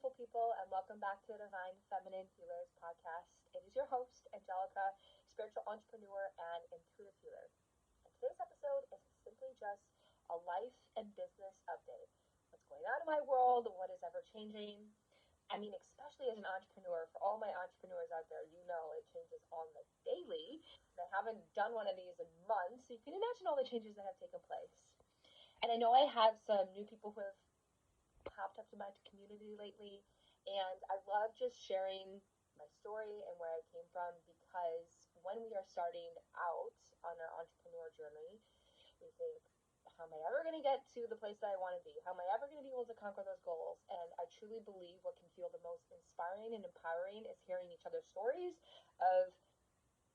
beautiful people, and welcome back to the Divine Feminine Healers podcast. It is your host, Angelica, spiritual entrepreneur and intuitive healer. And today's episode is simply just a life and business update. What's going on in my world, what is ever changing. I mean, especially as an entrepreneur, for all my entrepreneurs out there, you know it changes on the daily. And I haven't done one of these in months, so you can imagine all the changes that have taken place. And I know I have some new people who have popped up to my community lately, and I love just sharing my story and where I came from, because when we are starting out on our entrepreneur journey, we think, how am I ever going to get to the place that I want to be? How am I ever going to be able to conquer those goals? And I truly believe what can feel the most inspiring and empowering is hearing each other's stories of,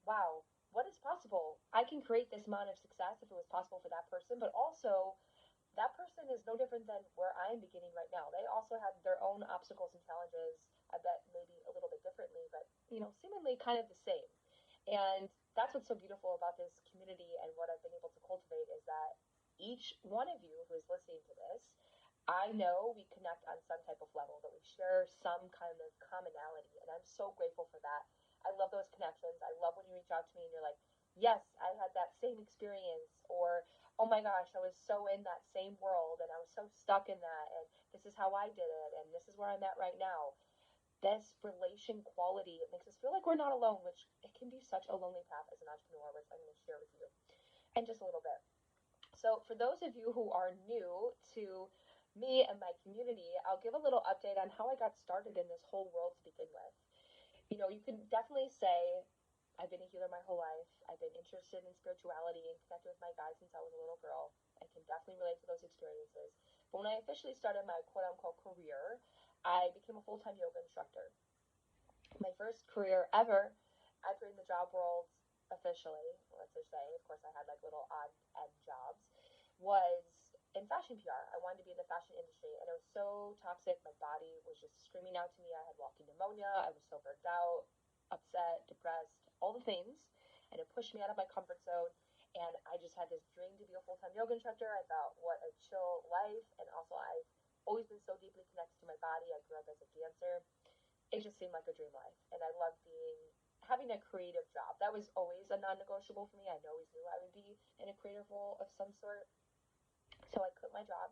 wow, what is possible? I can create this amount of success if it was possible for that person, but also that person is no different than where I'm beginning right now. They also have their own obstacles and challenges, I bet maybe a little bit differently, but seemingly kind of the same. And that's what's so beautiful about this community and what I've been able to cultivate is that each one of you who is listening to this, I know we connect on some type of level, that we share some kind of commonality, and I'm so grateful for that. I love those connections. I love when you reach out to me and you're like, yes, I had that same experience, or oh my gosh, I was so in that same world and I was so stuck in that, and this is how I did it, and this is where I'm at right now. This relation quality, it makes us feel like we're not alone, which it can be such a lonely path as an entrepreneur, which I'm going to share with you in just a little bit. So for those of you who are new to me and my community, I'll give a little update on how I got started in this whole world to begin with. You can definitely say I've been a healer my whole life. I've been interested in spirituality and connected with my guides since I was a little girl. I can definitely relate to those experiences. But when I officially started my quote-unquote career, I became a full-time yoga instructor. My first career ever entering the job world officially, let's just say, of course I had like little odd end jobs, was in fashion PR. I wanted to be in the fashion industry, and it was so toxic. My body was just screaming out to me. I had walking pneumonia. I was so burnt out, upset, depressed, all the things, and it pushed me out of my comfort zone. And I just had this dream to be a full-time yoga instructor. I thought, what a chill life. And also, I've always been so deeply connected to my body. I grew up as a dancer. It just seemed like a dream life, and I loved having a creative job. That was always a non-negotiable for me. I always knew I would be in a creative role of some sort. So I quit my job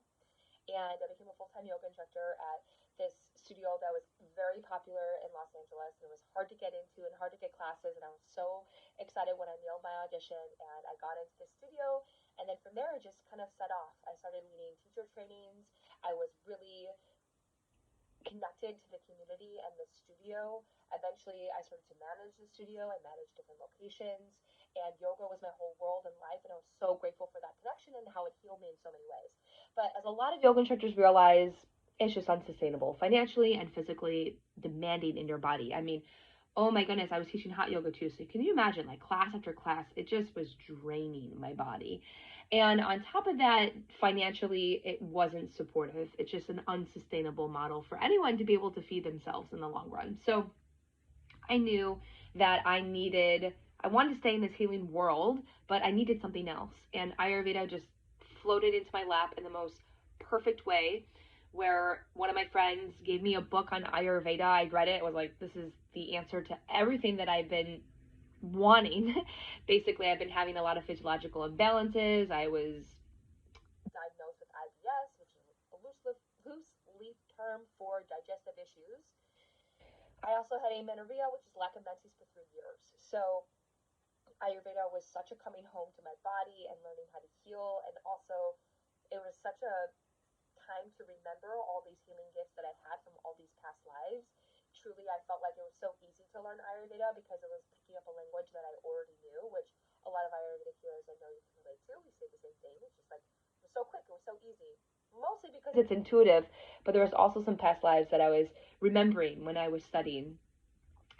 and I became a full-time yoga instructor at this studio that was very popular in Los Angeles, and it was hard to get into and hard to get classes, and I was so excited when I nailed my audition and I got into the studio. And then from there, it just kind of set off. I started leading teacher trainings. I was really connected to the community and the studio. Eventually, I started to manage the studio. I managed different locations, and yoga was my whole world in life, and I was so grateful for that connection and how it healed me in so many ways. But as a lot of yoga instructors realize, it's just unsustainable financially and physically demanding in your body. I mean, oh my goodness, I was teaching hot yoga too. So can you imagine, like class after class, it just was draining my body. And on top of that, financially, it wasn't supportive. It's just an unsustainable model for anyone to be able to feed themselves in the long run. So I knew that I wanted to stay in this healing world, but I needed something else. And Ayurveda just floated into my lap in the most perfect way, where one of my friends gave me a book on Ayurveda. I read it. It was like, this is the answer to everything that I've been wanting. Basically, I've been having a lot of physiological imbalances. I was diagnosed with IBS, which is a loose leaf term for digestive issues. I also had amenorrhea, which is lack of menses, for 3 years. So Ayurveda was such a coming home to my body and learning how to heal. And also, it was such a time to remember all these healing gifts that I had from all these past lives. Truly, I felt like it was so easy to learn Ayurveda because it was picking up a language that I already knew, which a lot of Ayurvedic healers I know you can relate to. We say the same thing. It's just like, it was so quick, it was so easy. Mostly because it's intuitive, but there was also some past lives that I was remembering when I was studying.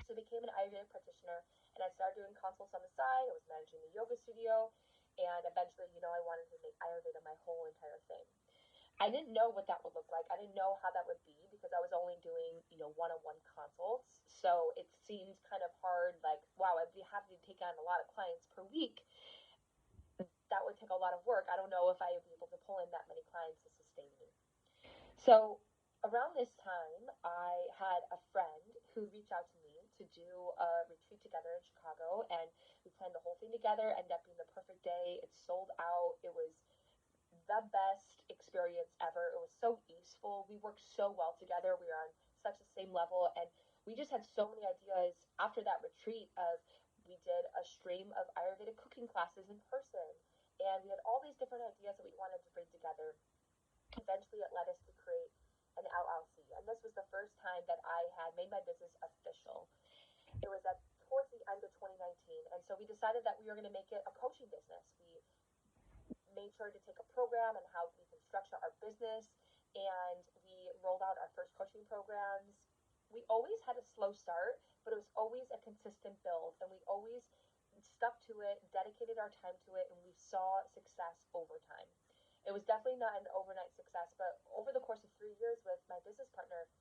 So I became an Ayurvedic practitioner, and I started doing consults on the side. I was managing the yoga studio, and eventually, I wanted to make Ayurveda my whole entire thing. I didn't know what that would look like. I didn't know how that would be because I was only doing, one-on-one consults. So it seemed kind of hard, like, wow, I'd be happy to take on a lot of clients per week. That would take a lot of work. I don't know if I would be able to pull in that many clients to sustain me. So Around this time, I had a friend who reached out to me to do a retreat together in Chicago, and we planned the whole thing together. Ended up being the perfect day. It sold out. It was the best experience ever. It was so easeful. We worked so well together. We were on such the same level, and we just had so many ideas after that retreat. Of we did a stream of Ayurvedic cooking classes in person, and we had all these different ideas that we wanted to bring together. Eventually, it led us to create an LLC, and this was the first time that I had made my business official. It was at towards the end of 2019, and so we decided that we were going to make it a coaching business. We made sure to take a program on how we can structure our business, and we rolled out our first coaching programs. We always had a slow start, but it was always a consistent build, and we always stuck to it, dedicated our time to it, and we saw success over time. It was definitely not an overnight success, but over the course of 3 years with my business partner,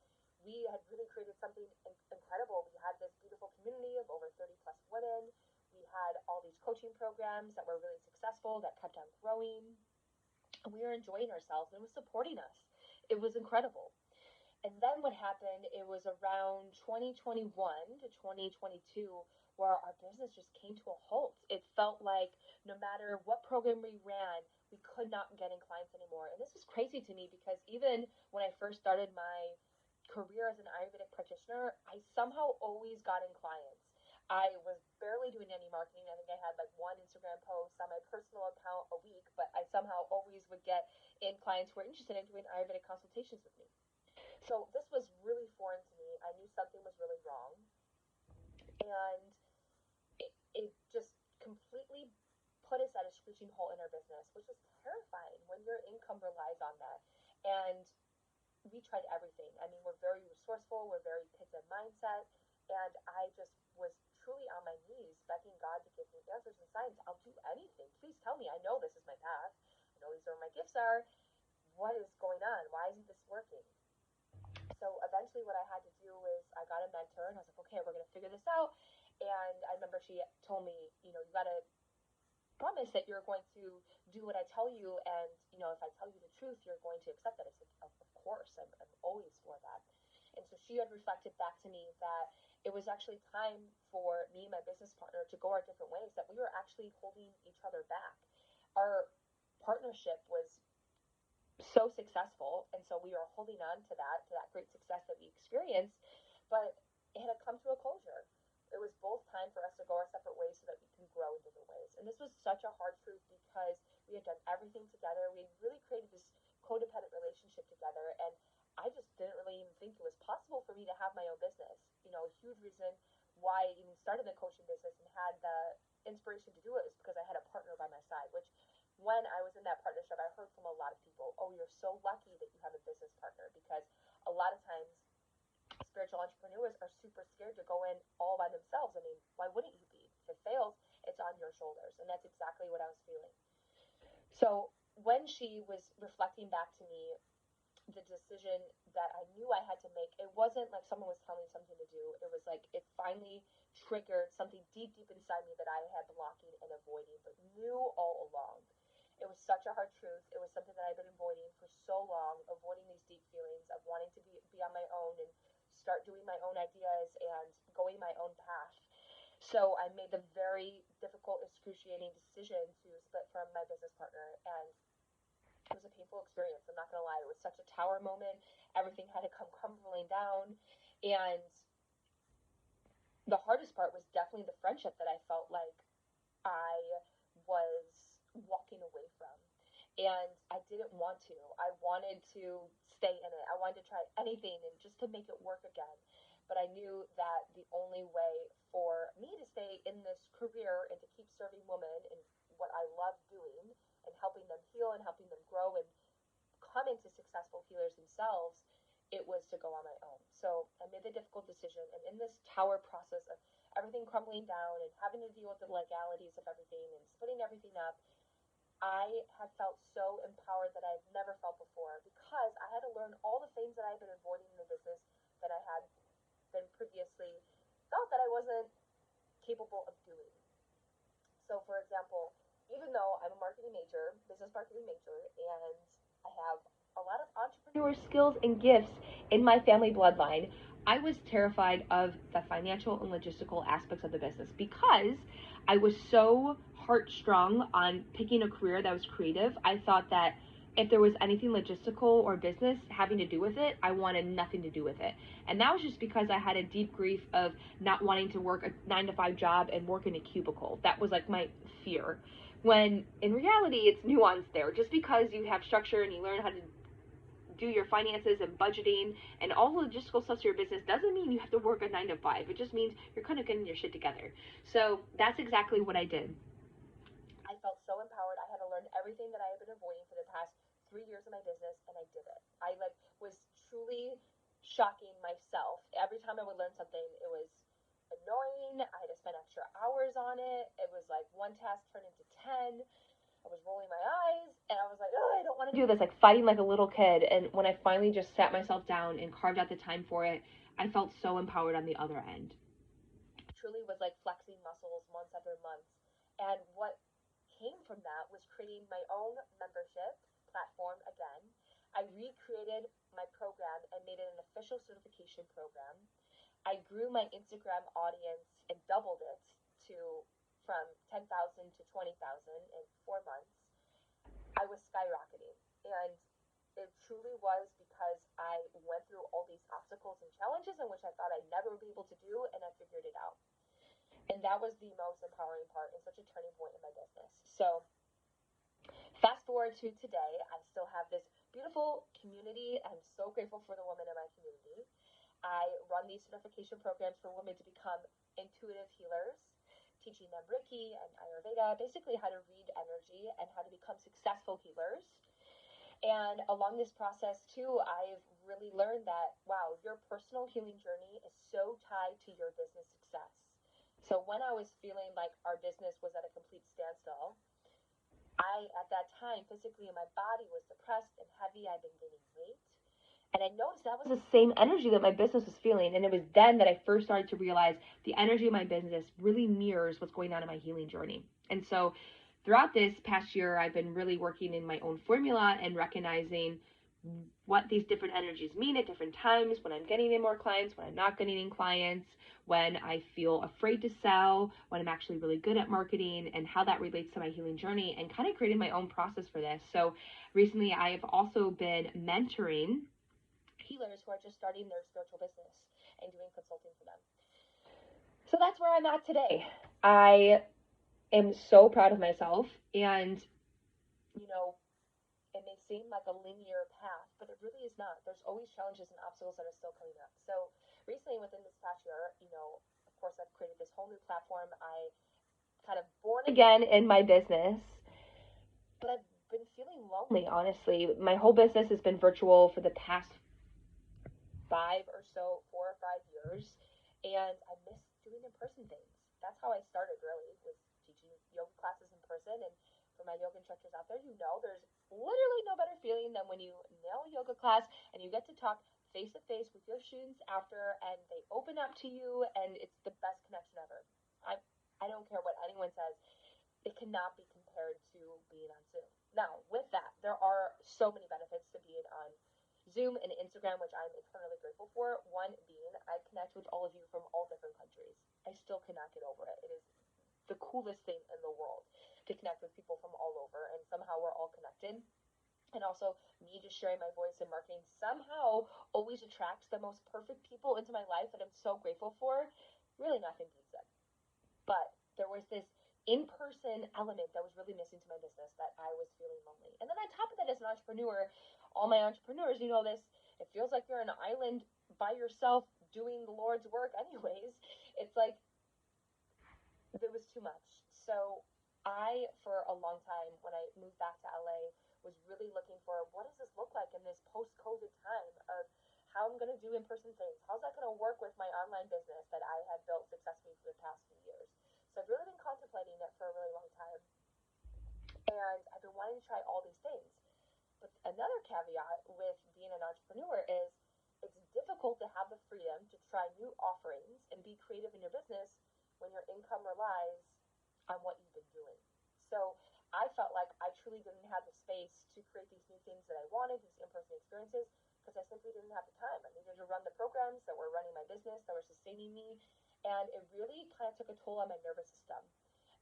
we had really created something incredible. We had this beautiful community of over 30 plus women. We had all these coaching programs that were really successful, that kept on growing, and we were enjoying ourselves, and it was supporting us. It was incredible. And then what happened, it was around 2021 to 2022 where our business just came to a halt. It felt like no matter what program we ran, we could not get in clients anymore. And this was crazy to me because even when I first started my career as an Ayurvedic practitioner, I somehow always got in clients. I was barely doing any marketing. I think I had like one Instagram post on my personal account a week, but I somehow always would get in clients who were interested in doing Ayurvedic consultations with me. So this was really foreign to me. I knew something was really wrong, and it just completely put us at a screeching halt in our business, which was terrifying when your income relies on that. And we tried everything. I mean, we're very resourceful, we're very pizza mindset, and I just was truly on my knees begging God to give me answers and signs. I'll do anything. Please tell me. I know this is my path. I know these are where my gifts are. What is going on? Why isn't this working? So eventually what I had to do was I got a mentor, and I was like, okay, we're going to figure this out. And I remember she told me, you know, you got to promise that you're going to do what I tell you. And, you know, if I tell you the truth, you're going to accept that. I said, of course, I'm always for that. And so she had reflected back to me that it was actually time for me and my business partner to go our different ways, that we were actually holding each other back. Our partnership was so successful, and so we were holding on to that great success that we experienced, but it had come to a closure. It was both time for us to go our separate ways so that we can grow in different ways. And this was such a hard truth because we had done everything together. We had really created this codependent relationship together, and I just didn't really even think it was possible for me to have my own business. You know, a huge reason why I even started the coaching business and had the inspiration to do it is because I had a partner by my side, which when I was in that partnership, I heard from a lot of people, oh, you're so lucky that you have a business partner, because a lot of times spiritual entrepreneurs are super scared to go in all by themselves. I mean, why wouldn't you be? If it fails, it's on your shoulders. And that's exactly what I was feeling. So when she was reflecting back to me the decision that I knew I had to make, it wasn't like someone was telling me something to do. It was like it finally triggered something deep, deep inside me that I had been blocking and avoiding, but knew all along. It was such a hard truth. It was something that I've been avoiding for so long, avoiding these deep feelings of wanting to be on my own and start doing my own ideas and going my own path. So I made the very difficult, excruciating decision to split from my business partner, and it was a painful experience. I'm not going to lie. It was such a tower moment. Everything had to come crumbling down. And the hardest part was definitely the friendship that I felt like I was walking away from. And I didn't want to. I wanted to stay in it. I wanted to try anything and just to make it work again. But I knew that the only way for me to stay in this career and to keep serving women and what I love doing and helping them heal and helping them grow and come into successful healers themselves, it was to go on my own. So I made the difficult decision, and in this tower process of everything crumbling down and having to deal with the legalities of everything and splitting everything up, I have felt so empowered that I've never felt before, because I had to learn all the things that I've been avoiding in the business that I had been previously thought that I wasn't capable of doing. So, for example, even though I'm a marketing major, business marketing major, and I have a lot of entrepreneur skills and gifts, in my family bloodline, I was terrified of the financial and logistical aspects of the business because I was so heartstrung on picking a career that was creative. I thought that if there was anything logistical or business having to do with it, I wanted nothing to do with it. And that was just because I had a deep grief of not wanting to work a 9-to-5 job and work in a cubicle. That was like my fear. When in reality, it's nuanced there. Just because you have structure and you learn how to do your finances and budgeting and all the logistical stuff to your business doesn't mean you have to work a 9-to-5. It just means you're kind of getting your shit together. So that's exactly what I did. I felt so empowered. I had to learn everything that I had been avoiding for the past 3 years of my business, and I did it. I was truly shocking myself. Every time I would learn something, it was annoying. I had to spend extra hours on it. It was like one task turned into 10. I was rolling my eyes, and I was like, oh, I don't want to do this, like fighting like a little kid. And when I finally just sat myself down and carved out the time for it, I felt so empowered on the other end. It truly was like flexing muscles month after month. And what came from that was creating my own membership platform again. I recreated my program and made it an official certification program. I grew my Instagram audience and doubled it to from 10,000 to 20,000 in 4 months. I was skyrocketing, and it truly was because I went through all these obstacles and challenges in which I thought I'd never be able to do, and I figured it out. And that was the most empowering part and such a turning point in my business. So fast forward to today, I still have this beautiful community. I'm so grateful for the women in my community. I run these certification programs for women to become intuitive healers, teaching them Reiki and Ayurveda, basically how to read energy and how to become successful healers. And along this process too, I've really learned that, wow, your personal healing journey is so tied to your business success. So when I was feeling like our business was at a complete standstill, at that time, physically, my body was depressed and heavy. I'd been gaining weight. And I noticed that was the same energy that my business was feeling. And it was then that I first started to realize the energy of my business really mirrors what's going on in my healing journey. And so throughout this past year, I've been really working in my own formula and recognizing what these different energies mean at different times, when I'm getting in more clients, when I'm not getting in clients, when I feel afraid to sell, when I'm actually really good at marketing, and how that relates to my healing journey, and kind of created my own process for this. So recently I have also been mentoring healers who are just starting their spiritual business and doing consulting for them. So that's where I'm at today. I am so proud of myself, and it may seem like a linear path, but it really is not. There's always challenges and obstacles that are still coming up. So recently, within this past year, of course, I've created this whole new platform. I kind of born again in my business, but I've been feeling lonely, honestly. My whole business has been virtual for the past 4 or 5 years, and I miss doing in-person things. That's how I started, really, was teaching yoga classes in person. And for my yoga instructors out there, there's literally no better feeling than when you nail a yoga class and you get to talk face to face with your students after, and they open up to you, and it's the best connection ever. I don't care what anyone says, it cannot be compared to being on Zoom. Now, with that, there are so many benefits to being on Zoom and Instagram, which I'm eternally grateful for. One being, I connect with all of you from all different countries. I still cannot get over it. It is the coolest thing in the world to connect with people from all over, and somehow we're all connected. And also, me just sharing my voice in marketing somehow always attracts the most perfect people into my life that I'm so grateful for. Really nothing beats it. But there was this in-person element that was really missing to my business, that I was feeling lonely. And then on top of that, as an entrepreneur, all my entrepreneurs, this, it feels like you're on an island by yourself doing the Lord's work anyways. It's like, it was too much. So I, for a long time, when I moved back to LA, was really looking for, what does this look like in this post-COVID time of how I'm going to do in-person things? How's that going to work with my online business that I have built successfully for the past few years? So I've really been contemplating it for a really long time. And I've been wanting to try all these things. But another caveat with being an entrepreneur is it's difficult to have the freedom to try new offerings and be creative in your business when your income relies on what you've been doing. So I felt like I truly didn't have the space to create these new things that I wanted, these in-person experiences, because I simply didn't have the time. I needed to run the programs that were running my business, that were sustaining me, and it really kind of took a toll on my nervous system.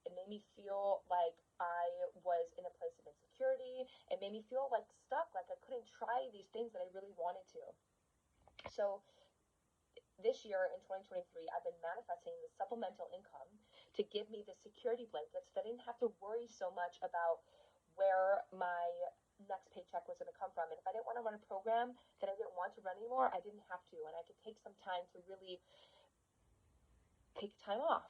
It made me feel like I was in a place of insecurity. It made me feel like stuck, like I couldn't try these things that I really wanted to. So this year in 2023, I've been manifesting the supplemental income to give me the security blankets that I didn't have to worry so much about where my next paycheck was going to come from. And if I didn't want to run a program that I didn't want to run anymore, I didn't have to. And I could take some time to really take time off,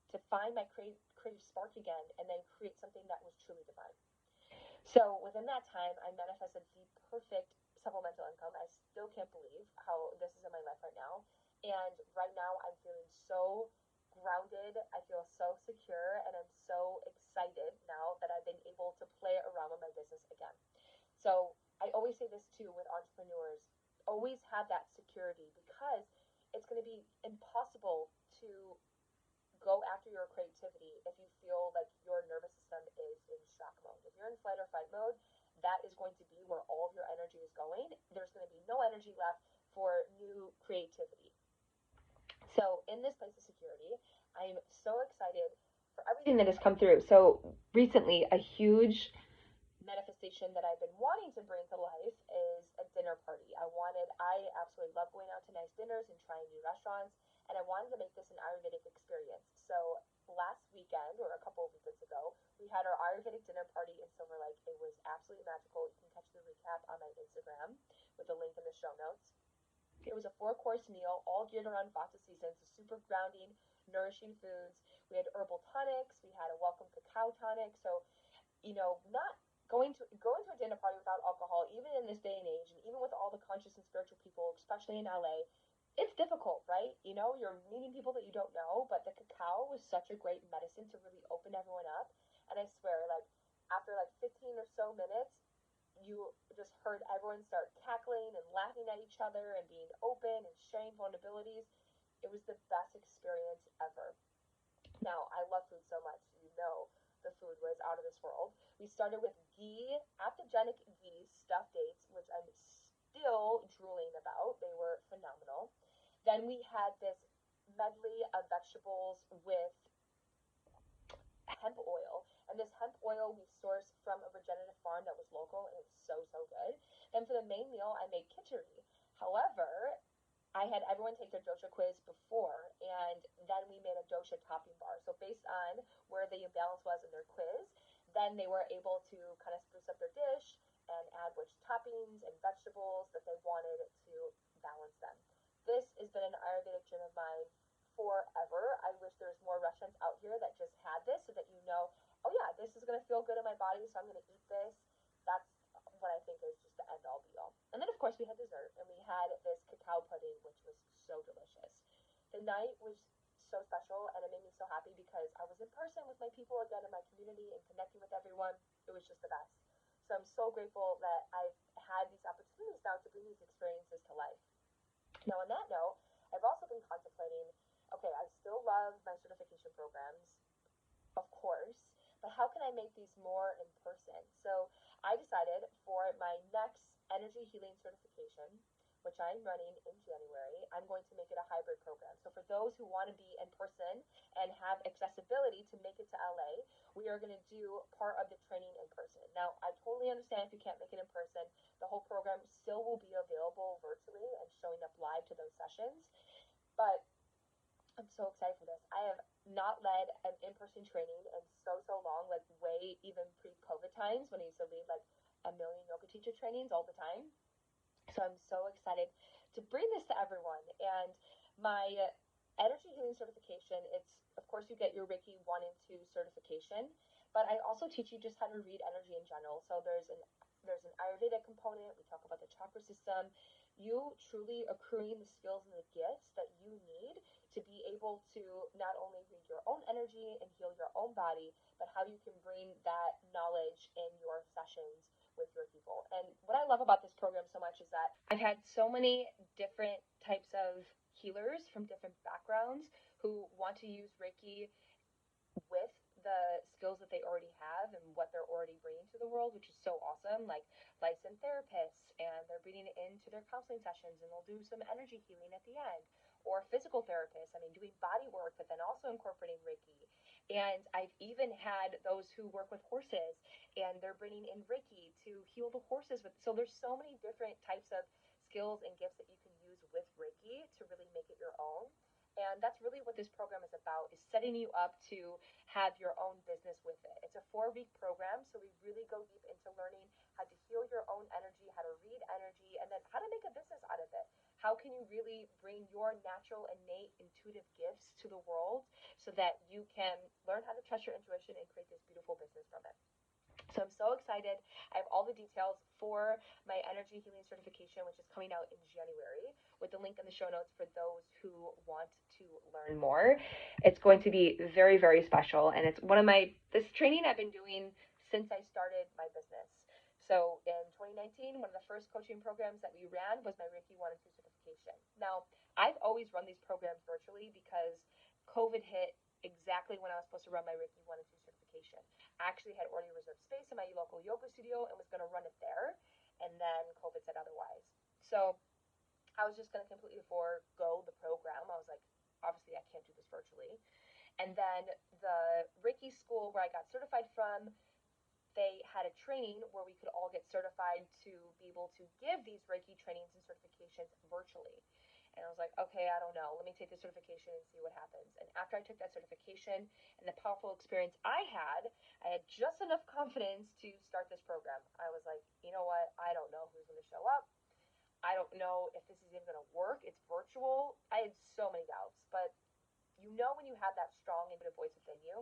to find my creative spark again, and then create something that was truly divine. So within that time, I manifested the perfect supplemental income. I still can't believe how this is in my life right now. And right now, I'm feeling so grounded. I feel so secure, and I'm so excited now that I've been able to play around with my business again. So I always say this too with entrepreneurs: always have that security, because it's going to be impossible to go after your creativity if you feel like your nervous system is in shock mode. If you're in flight or fight mode, that is going to be where all of your energy is going. There's going to be no energy left for new creativity. So in this place of security, I'm so excited for everything that has come through. So recently, a huge manifestation that I've been wanting to bring to life is a dinner party. I absolutely love going out to nice dinners and trying new restaurants, and I wanted to make this an Ayurvedic experience. So last weekend, or a couple of weekends ago, we had our Ayurvedic dinner party in Silver Lake. It was absolutely magical. You can catch the recap on my Instagram with a link in the show notes. It was a 4-course meal, all geared around Vata season, so super grounding, nourishing foods. We had herbal tonics. We had a welcome cacao tonic. So not going to a dinner party without alcohol, even in this day and age, and even with all the conscious and spiritual people, especially in LA, it's difficult, right? You're meeting people that you don't know, but the cacao was such a great medicine to really open everyone up. And I swear, like, after like 15 or so minutes, you just heard everyone start cackling and laughing at each other and being open and sharing vulnerabilities. It was the best experience ever. Now, I love food so much. The food was out of this world. We started with ghee, adaptogenic ghee stuffed dates, which I'm still drooling about. They were phenomenal. Then we had this medley of vegetables with hemp oil. And this hemp oil we sourced from a regenerative farm that was local, and it's so, so good. Then for the main meal, I made khichdi. However, I had everyone take their dosha quiz before, and then we made a dosha topping bar. So based on where the imbalance was in their quiz, then they were able to kind of spruce up their dish and add which toppings and vegetables that they wanted to balance them. This has been an Ayurvedic dream of mine forever. I wish there was more restaurants out here that just had this, so that oh yeah, this is going to feel good in my body, so I'm going to eat this. That's what I think is just the end all be all. And then of course we had dessert, and we had this cacao pudding, which was so delicious. The night was so special, and it made me so happy because I was in person with my people again in my community and connecting with everyone. It was just the best. So I'm so grateful that I've had these opportunities now to bring these experiences to life. Now on that note, I've also been contemplating, okay, I still love my certification programs, of course, but how can I make these more in person? So I decided for my next energy healing certification, which I'm running in January, I'm going to make it a hybrid program. So for those who want to be in person and have accessibility to make it to LA, we are going to do part of the training in person. Now, I totally understand if you can't make it in person. The whole program still will be available virtually and showing up live to those sessions. But I'm so excited for this. I have not led an in-person training in so long, like way even pre-COVID times when I used to lead like a million yoga teacher trainings all the time. So I'm so excited to bring this to everyone. And my energy healing certification, of course, you get your Reiki I and II certification, but I also teach you just how to read energy in general. So there's an Ayurvedic component. We talk about the chakra system. You truly accruing the skills and the gifts that you need to be able to not only read your own energy and heal your own body, but how you can bring that knowledge in your sessions with your people. And what I love about this program so much is that I've had so many different types of healers from different backgrounds who want to use Reiki with the skills that they already have and what they're already bringing to the world, which is so awesome. Like licensed therapists, and they're bringing it into their counseling sessions, and they'll do some energy healing at the end. Or physical therapists, I mean, doing body work, but then also incorporating Reiki. And I've even had those who work with horses, and they're bringing in Reiki to heal the horses with. So there's so many different types of skills and gifts that you can use with Reiki to really make it your own. And that's really what this program is about, is setting you up to have your own business with it. It's a 4-week program, so we really go deep into learning how to heal your own energy, how to read energy, and then how to make a business out of it. How can you really bring your natural, innate, intuitive gifts to the world so that you can learn how to trust your intuition and create this beautiful business from it? So I'm so excited. I have all the details for my energy healing certification, which is coming out in January, with the link in the show notes for those who want to learn more. It's going to be very, very special. And it's this training I've been doing since I started my business. So in 2019, one of the first coaching programs that we ran was my Reiki I II certification. Now, I've always run these programs virtually because COVID hit exactly when I was supposed to run my Reiki I II certification. I actually had already reserved space in my local yoga studio and was going to run it there. And then COVID said otherwise. So I was just going to completely forego the program. I was like, obviously, I can't do this virtually. And then the Reiki school where I got certified from, they had a training where we could all get certified to be able to give these Reiki trainings and certifications virtually. And I was like, okay, I don't know. Let me take the certification and see what happens. And after I took that certification and the powerful experience I had just enough confidence to start this program. I was like, you know what? I don't know who's going to show up. I don't know if this is even going to work. It's virtual. I had so many doubts. But you know when you have that strong intuitive voice within you,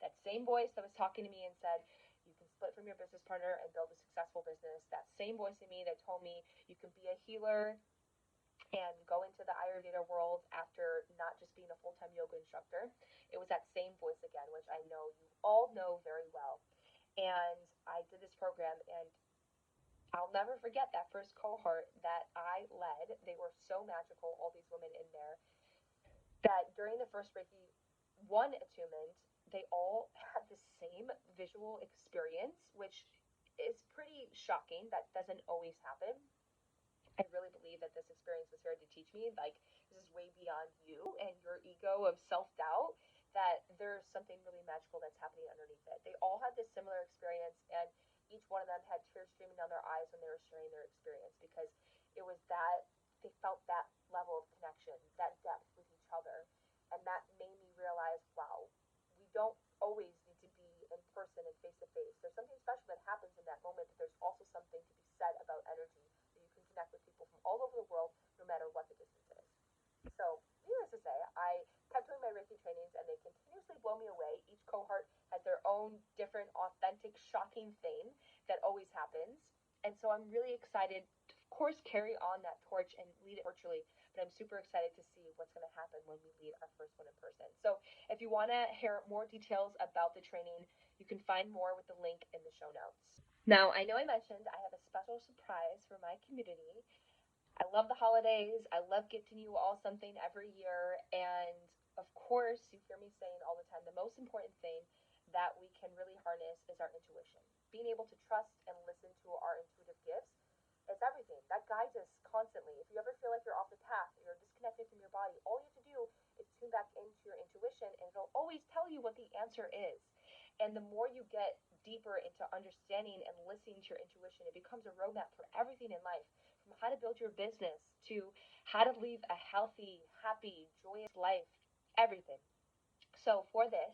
that same voice that was talking to me and said, you can split from your business partner and build a successful business, that same voice in me that told me you can be a healer and go into the Ayurveda world after not just being a full-time yoga instructor. It was that same voice again, which I know you all know very well. And I did this program, and I'll never forget that first cohort that I led. They were so magical, all these women in there, that during the first Reiki I attunement, they all had the same visual experience, which is pretty shocking. That doesn't always happen. I really believe that this experience was here to teach me, like, this is way beyond you and your ego of self-doubt, that there's something really magical that's happening underneath it. They all had this similar experience, and each one of them had tears streaming down their eyes when they were sharing their experience, because it was that, they felt that level of connection, that depth with each other. And that made me realize, wow, we don't always need to be in person and face to face. There's something special that happens in that moment, but there's also something to be said about energy, that you can connect with people from all over the world, no matter what the distance is. So, needless to say, I kept doing my Reiki trainings, and they continuously blow me away. Each cohort has their own different, authentic, shocking thing that always happens. And so I'm really excited to, of course, carry on that torch and lead it virtually. But I'm super excited to see what's going to happen when we lead our first one in person. So if you want to hear more details about the training, you can find more with the link in the show notes. Now, I know I mentioned I have a special surprise for my community. I love the holidays. I love gifting you all something every year. And of course, you hear me saying all the time, the most important thing that we can really harness is our intuition. Being able to trust and listen to our intuitive gifts is everything. That guides us constantly. If you ever feel like you're off the path, you're disconnected from your body, all you have to do is tune back into your intuition, and it'll always tell you what the answer is. And the more you get deeper into understanding and listening to your intuition, it becomes a roadmap for everything in life, from how to build your business to how to live a healthy, happy, joyous life, everything. So for this,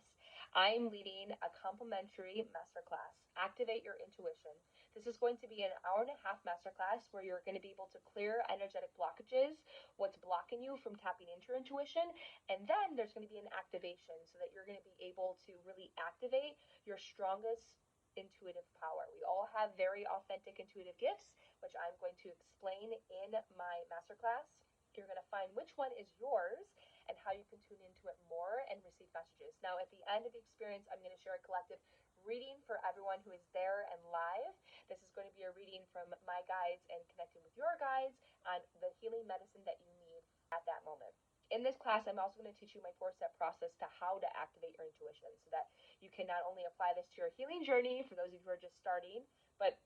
I'm leading a complimentary masterclass, Activate Your Intuition. This is going to be an hour and a half masterclass where you're going to be able to clear energetic blockages, what's blocking you from tapping into your intuition, and then there's going to be an activation so that you're going to be able to really activate your strongest intuitive power. We all have very authentic intuitive gifts, which I'm going to explain in my masterclass. You're going to find which one is yours and how you can tune into it more and receive messages. Now, at the end of the experience, I'm going to share a collective reading for everyone who is there and live. This is going to be a reading from my guides and connecting with your guides on the healing medicine that you need at that moment. In this class, I'm also going to teach you my 4-step process to how to activate your intuition so that you can not only apply this to your healing journey for those of you who are just starting, but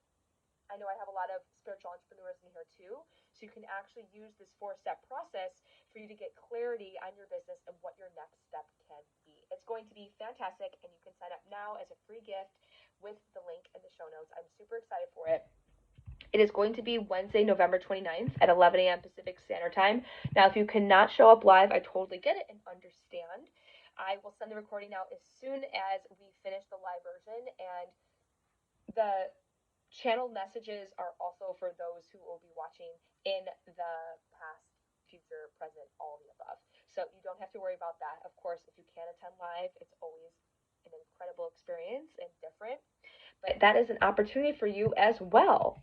I know I have a lot of spiritual entrepreneurs in here too. So you can actually use this 4-step process for you to get clarity on your business and what your next step can be. It's going to be fantastic, and you can sign up now as a free gift with the link in the show notes. I'm super excited for it. It is going to be Wednesday, November 29th at 11 a.m. Pacific Standard Time. Now, if you cannot show up live, I totally get it and understand. I will send the recording out as soon as we finish the live version, and the channel messages are also for those who will be watching in the past, future, present, all of the above. So you don't have to worry about that. Of course, if you can't attend live, it's always an incredible experience and different. But that is an opportunity for you as well.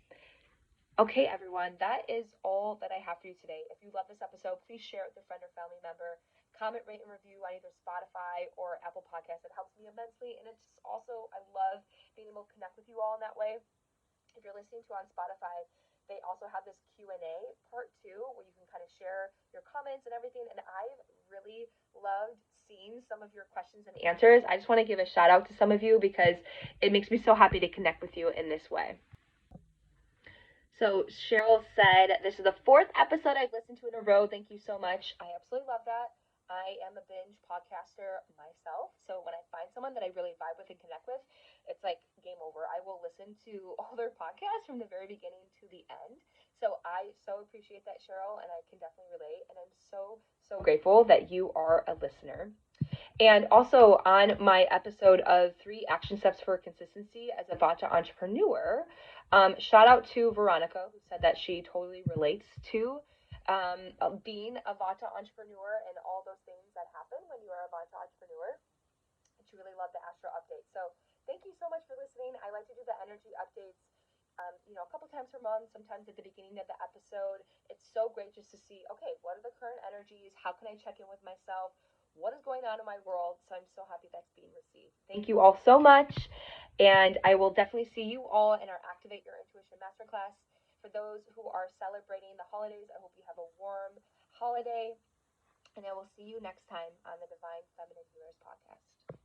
Okay, everyone, that is all that I have for you today. If you love this episode, please share it with a friend or family member. Comment, rate, and review on either Spotify or Apple Podcasts. It helps me immensely, and it's just also, I love being able to connect with you all in that way. If you're listening to on Spotify, they also have this Q&A part too, where you can kind of share your comments and everything, and I've really loved seeing some of your questions and answers. I just want to give a shout out to some of you because it makes me so happy to connect with you in this way. So Cheryl said, this is the 4th episode I've listened to in a row. Thank you so much. I absolutely love that. I am a binge podcaster myself. So when I find someone that I really vibe with and connect with, it's like game over. I will listen to all their podcasts from the very beginning to the end. So I so appreciate that, Cheryl, and I can definitely relate. And I'm so grateful that you are a listener. And also on my episode of 3 Action Steps for Consistency as a Vata Entrepreneur, shout out to Veronica, who said that she totally relates to being a Vata entrepreneur and all those things that happen when you are a Vata entrepreneur. And she really loved the Astro update. So thank you so much for listening. I like to do the energy updates a couple times per month, sometimes at the beginning of the episode. It's so great just to see, okay, what are the current energies? How can I check in with myself? What is going on in my world? So I'm so happy that's being received. Thank you all so much. And I will definitely see you all in our Activate Your Intuition Masterclass. For those who are celebrating the holidays, I hope you have a warm holiday. And I will see you next time on the Divine Feminine Healers Podcast.